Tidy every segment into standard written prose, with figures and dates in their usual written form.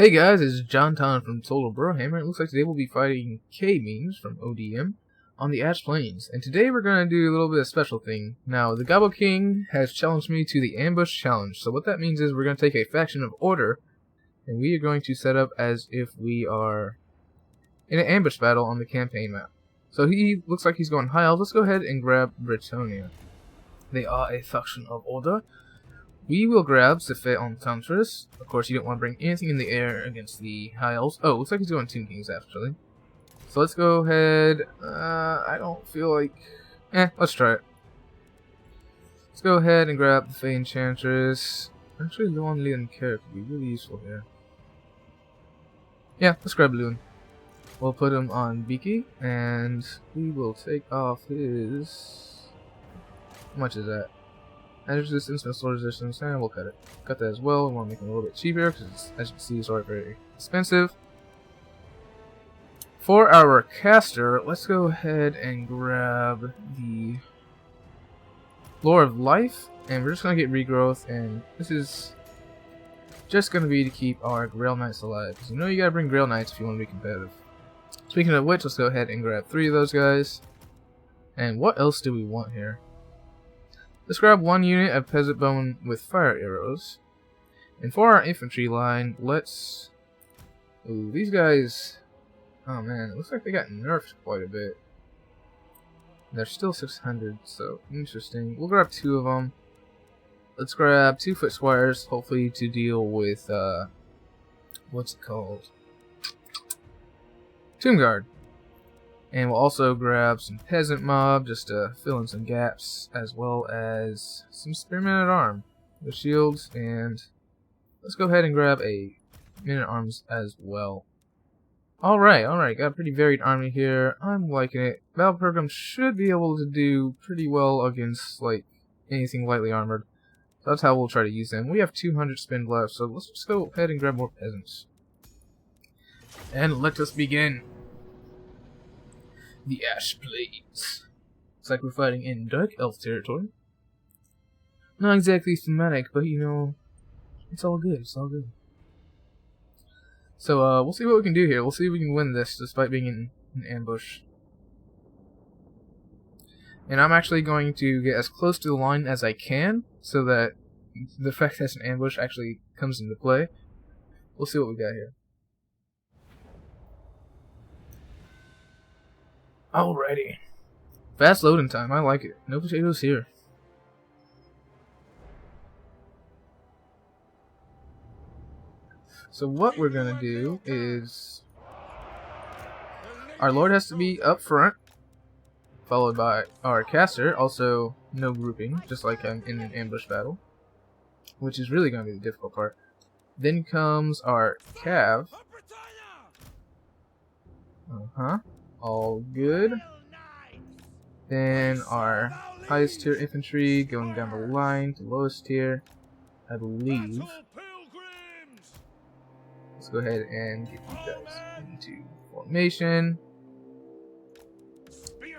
Hey guys, it's JonTaun from Total Brohammer. It looks like today we'll be fighting K-Memes from ODM on the Ash Plains. And today we're going to do a little bit of special thing. Now, the Gobbo King has challenged me to the Ambush Challenge. So what that means is we're going to take a faction of Order, and we are going to set up as if we are in an ambush battle on the campaign map. So he looks like he's going high elf. Let's go ahead and grab Bretonnia. They are a faction of Order. We will grab Sefet Enchantress. Of course, you don't want to bring anything in the air against the High Elves. Oh, looks like he's going Tomb Kings, actually. So let's go ahead. I don't feel like... let's try it. Let's go ahead and grab the Fey Enchantress. Actually, Luan Leon Care could be really useful here. Yeah, let's grab Luan. We'll put him on Beaky, and we will take off his... How much is that? Energy resistance, missile resistance, and we'll cut it. Cut that as well. We want to make it a little bit cheaper because, as you can see, it's already very expensive. For our caster, let's go ahead and grab the Lore of Life, and we're just going to get regrowth, and this is just going to be to keep our Grail Knights alive. Because you know you got to bring Grail Knights if you want to be competitive. Speaking of which, let's go ahead and grab 3 of those guys. And what else do we want here? Let's grab 1 unit of Peasant Bone with fire arrows. And for our infantry line, let's... Ooh, these guys... Oh man, it looks like they got nerfed quite a bit. They're still 600, so interesting. We'll grab 2 of them. Let's grab 2 foot squires, hopefully to deal with, what's it called? Tomb Guard. And we'll also grab some Peasant Mob just to fill in some gaps, as well as some Spearmen at Arm with shields. And let's go ahead and grab a Men at Arms as well. Alright, got a pretty varied army here. I'm liking it. Battle Program should be able to do pretty well against like anything lightly armored. So that's how we'll try to use them. We have 200 spend left, so let's just go ahead and grab more peasants. And let us begin. The Ash Plains. It's like we're fighting in Dark Elf territory. Not exactly thematic, but you know, it's all good, it's all good. So, we'll see what we can do here. We'll see if we can win this despite being in an ambush. And I'm actually going to get as close to the line as I can, so that the fact that it's an ambush actually comes into play. We'll see what we got here. Alrighty. Fast loading time, I like it. No potatoes here. So what we're gonna do is... Our Lord has to be up front, followed by our caster, also no grouping, just like in an ambush battle, which is really gonna be the difficult part. Then comes our cav. All good. Then our highest tier infantry going down the line to lowest tier, I believe. Let's go ahead and get you guys into formation.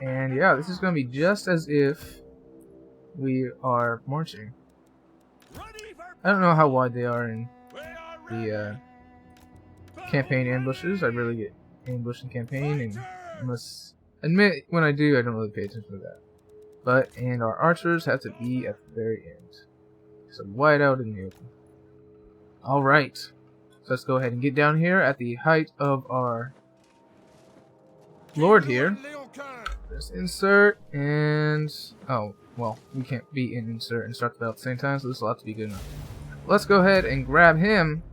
And yeah, this is going to be just as if we are marching. I don't know how wide they are in the campaign ambushes. I really get ambushed in campaign, and I must admit, when I do, I don't really pay attention to that. And our archers have to be at the very end. So wide out in the open. Alright. So let's go ahead and get down here at the height of our Lord here. Just insert, and... Oh, well, we can't be in insert and start the battle at the same time, so this will have to be good enough. Let's go ahead and grab him.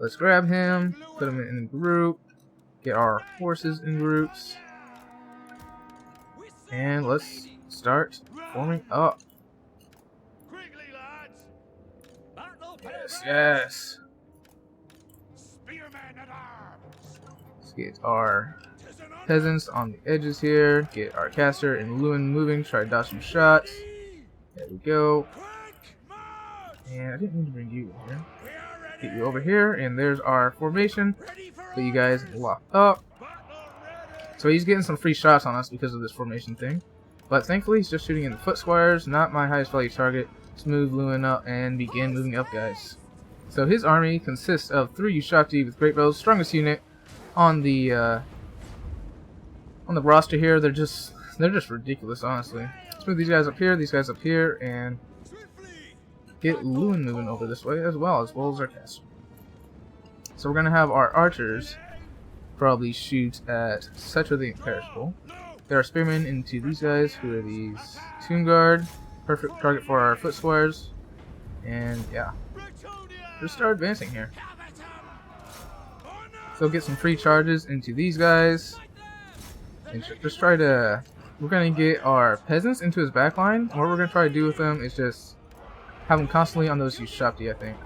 Let's grab him, put him in a group, get our horses in groups, and let's start forming up. Yes. Let's get our peasants on the edges here, get our caster and Luan moving, try to dodge some shots. There we go. And I didn't mean to bring you in here. Get you over here, and there's our formation. So you guys lock up. So he's getting some free shots on us because of this formation thing. But thankfully he's just shooting in the foot squires, not my highest value target. Let's move Lewin up and begin moving up, guys. So his army consists of 3 Ushati with great bows, strongest unit on the roster here. They're just ridiculous, honestly. Let's move these guys up here, and get Lewin moving over this way as well as our castle. So we're gonna have our archers probably shoot at Cetra the Imperishable. There are spearmen into these guys, who are these Tomb Guard. Perfect target for our foot squares. And yeah, just start advancing here. So get some free charges into these guys. And just try to... We're going to get our peasants into his backline. What we're going to try to do with them is just have them constantly on those Ushapti, I think.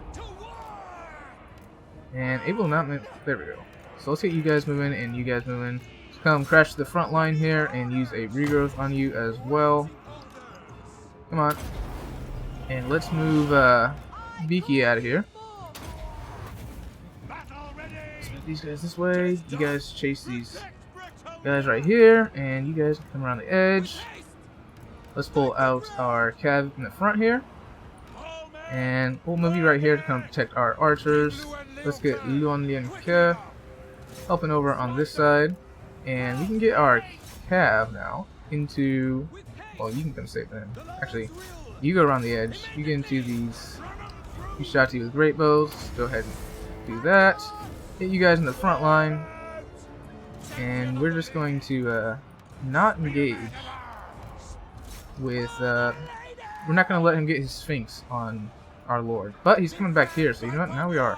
And able not... There we go. So let's get you guys moving and you guys moving. Come crash the front line here and use a regrowth on you as well. Come on. And let's move Beaky out of here. Let's move these guys this way. You guys chase these guys right here. And you guys come around the edge. Let's pull out our cav in the front here. And we'll move you right here to come protect our archers. Let's get Luan Lian Ke helping over on this side. And we can get our cav now into... Well, you can come save them. Actually, you go around the edge. You get into these Ushati with great bows. Go ahead and do that. Hit you guys in the front line. And we're just going to not engage with... we're not going to let him get his Sphinx on our Lord. But he's coming back here, so you know what? Now we are.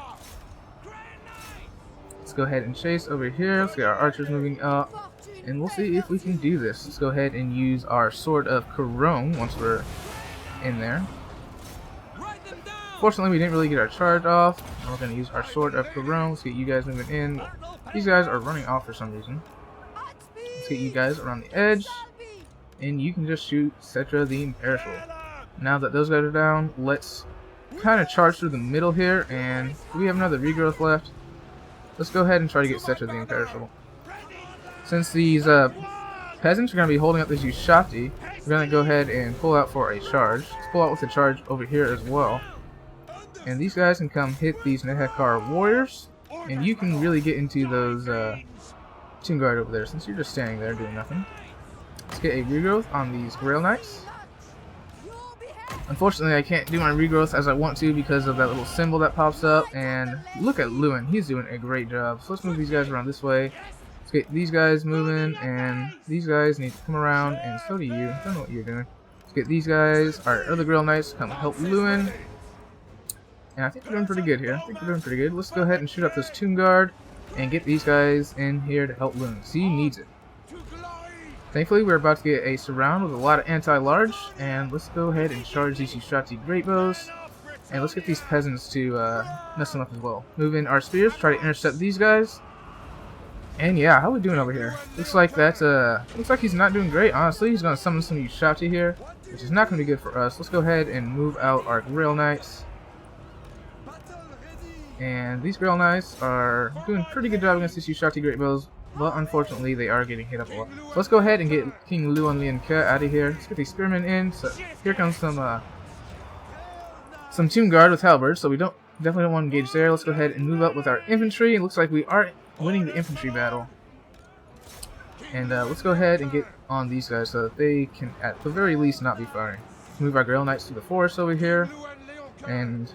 Let's go ahead and chase over here. Let's get our archers moving up. And we'll see if we can do this. Let's go ahead and use our Sword of Corone once we're in there. Fortunately, we didn't really get our charge off. We're going to use our Sword of Corone. Let's get you guys moving in. These guys are running off for some reason. Let's get you guys around the edge. And you can just shoot Cetra the Imperishable. Now that those guys are down, let's kind of charge through the middle here. And we have another regrowth left. Let's go ahead and try to get Cetra the Imperishable. Since these peasants are going to be holding up this Ushapti, we're going to go ahead and pull out for a charge. Let's pull out with a charge over here as well. And these guys can come hit these Nehekar warriors. And you can really get into those Tomb Guard over there since you're just standing there doing nothing. Let's get a regrowth on these Grail Knights. Unfortunately, I can't do my regrowth as I want to because of that little symbol that pops up. And look at Lewin. He's doing a great job. So let's move these guys around this way. Let's get these guys moving, and these guys need to come around, and so do you. I don't know what you're doing. Let's get these guys, our other Grail Knights, come help Lewin. And I think we're doing pretty good here. Let's go ahead and shoot up this Tomb Guard, and get these guys in here to help Lewin. See, he needs it. Thankfully, we're about to get a surround with a lot of anti-large, and let's go ahead and charge these Ushapti great bows. And let's get these peasants to mess them up as well. Move in our spears, try to intercept these guys. And yeah, how are we doing over here? Looks like that's looks like he's not doing great, honestly. He's gonna summon some Ushapti here, which is not gonna be good for us. Let's go ahead and move out our Grail Knights. And these Grail Knights are doing a pretty good job against these Ushapti great bows, but unfortunately they are getting hit up a lot. So let's go ahead and get King Luan Lian Ke out of here. Let's get these spearmen in. So here comes some Tomb Guard with halberds, so we definitely don't want to engage there. Let's go ahead and move up with our infantry. It looks like we are winning the infantry battle. And let's go ahead and get on these guys so that they can at the very least not be firing. Let's move our Grail Knights to the forest over here. And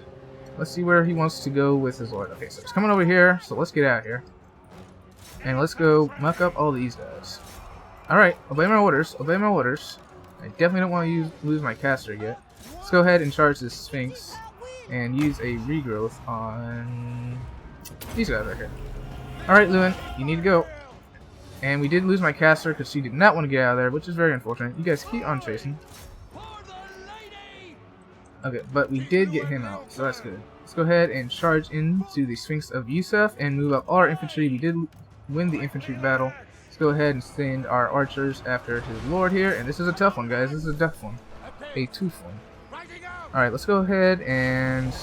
let's see where he wants to go with his lord. Okay, so he's coming over here, so let's get out of here. And let's go muck up all these guys. Alright, obey my orders, obey my orders. I definitely don't want to lose my caster yet. Let's go ahead and charge this Sphinx and use a regrowth on these guys right here. Alright, Lewin, you need to go. And we did lose my caster because she did not want to get out of there, which is very unfortunate. You guys keep on chasing. Okay, but we did get him out, so that's good. Let's go ahead and charge into the Sphinx of Yusuf and move up all our infantry. We did win the infantry battle. Let's go ahead and send our archers after his lord here. And this is a tough one, guys. This is a tough one. A tough one. Alright, let's go ahead and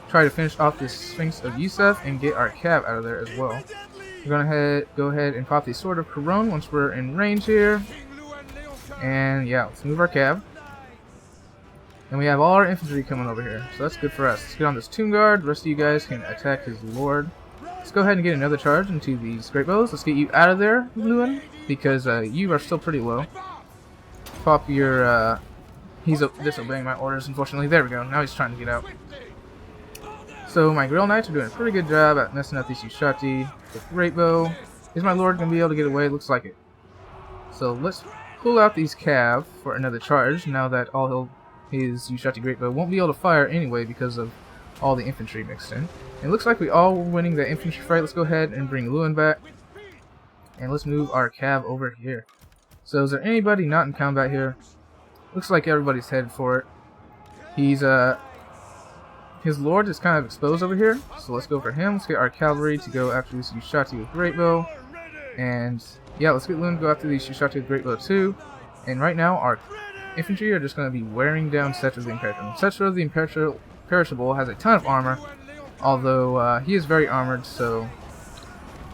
try to finish off this Sphinx of Yusuf and get our cav out of there as well. We're gonna go ahead and pop the Sword of Corone once we're in range here. And yeah, let's move our cav. And we have all our infantry coming over here, so that's good for us. Let's get on this Tomb Guard. The rest of you guys can attack his lord. Let's go ahead and get another charge into these great bows. Let's get you out of there, Lewin, because you are still pretty low. Pop your, he's disobeying my orders, unfortunately. There we go, now he's trying to get out. So my Grill Knights are doing a pretty good job at messing up these Yushati with great bow. Is my lord going to be able to get away? Looks like it. So let's pull out these cav for another charge, now that all his Yushati great bow won't be able to fire anyway because of all the infantry mixed in. It looks like we all were winning the infantry fight. Let's go ahead and bring Lewin back. And let's move our cav over here. So is there anybody not in combat here? Looks like everybody's headed for it. He's his lord is kind of exposed over here. So let's go for him. Let's get our cavalry to go after this Yushati with great bow. And yeah, let's get Lewin to go after these Yushati with great bow too. And right now our infantry are just going to be wearing down Cetra the Imperishable. Cetra the Imperishable has a ton of armor, although he is very armored, so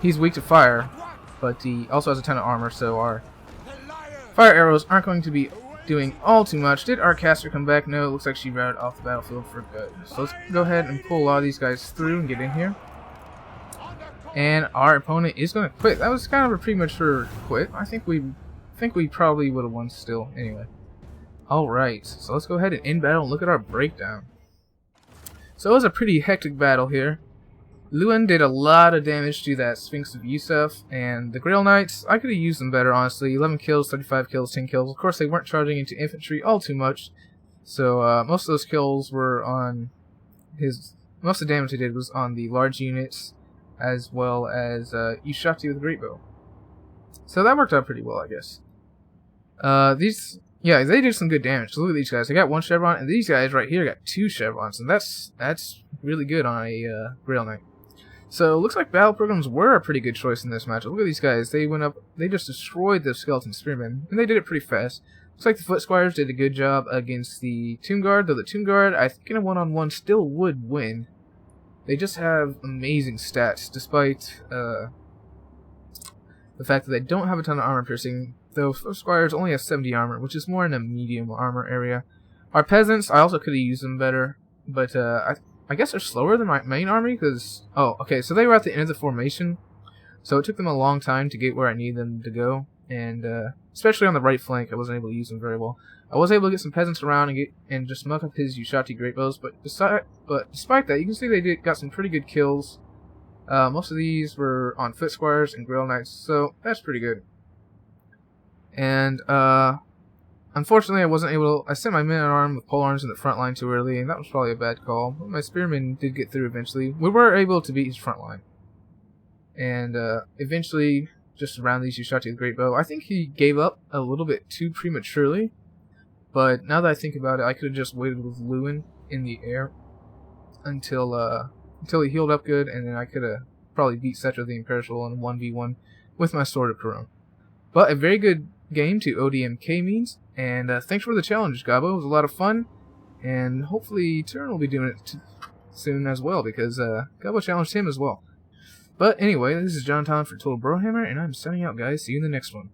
he's weak to fire, but he also has a ton of armor, so our fire arrows aren't going to be doing all too much. Did our caster come back? No, it looks like she routed off the battlefield for good. So let's go ahead and pull a lot of these guys through and get in here. And our opponent is going to quit. That was kind of a premature quit. I think we probably would have won still anyway. Alright, so let's go ahead and end battle and look at our breakdown. So it was a pretty hectic battle here. Lewin did a lot of damage to that Sphinx of Yusuf, and the Grail Knights, I could have used them better, honestly. 11 kills, 35 kills, 10 kills. Of course, they weren't charging into infantry all too much, so most of those kills were on most of the damage he did was on the large units, as well as Yushati with Great Bow. So that worked out pretty well, I guess. Yeah, they did some good damage. Look at these guys. They got 1 chevron, and these guys right here got 2 chevrons, and that's really good on a Grail Knight. So, looks like battle programs were a pretty good choice in this match. Look at these guys. They went up, they just destroyed the Skeleton Spearmen, and they did it pretty fast. Looks like the Foot Squires did a good job against the Tomb Guard, though the Tomb Guard, I think in a one-on-one, still would win. They just have amazing stats, despite the fact that they don't have a ton of armor piercing. Though Foot Squires only have 70 armor, which is more in a medium armor area. Our peasants, I also could have used them better, but I guess they're slower than my main army, because... Oh, okay, so they were at the end of the formation, so it took them a long time to get where I needed them to go, and especially on the right flank, I wasn't able to use them very well. I was able to get some peasants around and just muck up his Yushati great bows, but despite that, you can see they got some pretty good kills. Most of these were on Foot Squires and Grail Knights, so that's pretty good. And, unfortunately, I wasn't able to... I sent my men-at-arms with polearms in the front line too early, and that was probably a bad call. But my spearmen did get through eventually. We were able to beat his front line. And, eventually, just around these Yushati with Great Bow, I think he gave up a little bit too prematurely. But now that I think about it, I could have just waited with Lewin in the air until he healed up good, and then I could have probably beat Cetra the Imperishable in 1v1 with my Sword of Perun. But a very good game to ODMK means, and thanks for the challenge, Gobbo. It was a lot of fun, and hopefully Turn will be doing it soon as well, because Gobbo challenged him as well. But anyway, this is JonTaun for Total Brohammer, and I'm signing out, guys. See you in the next one.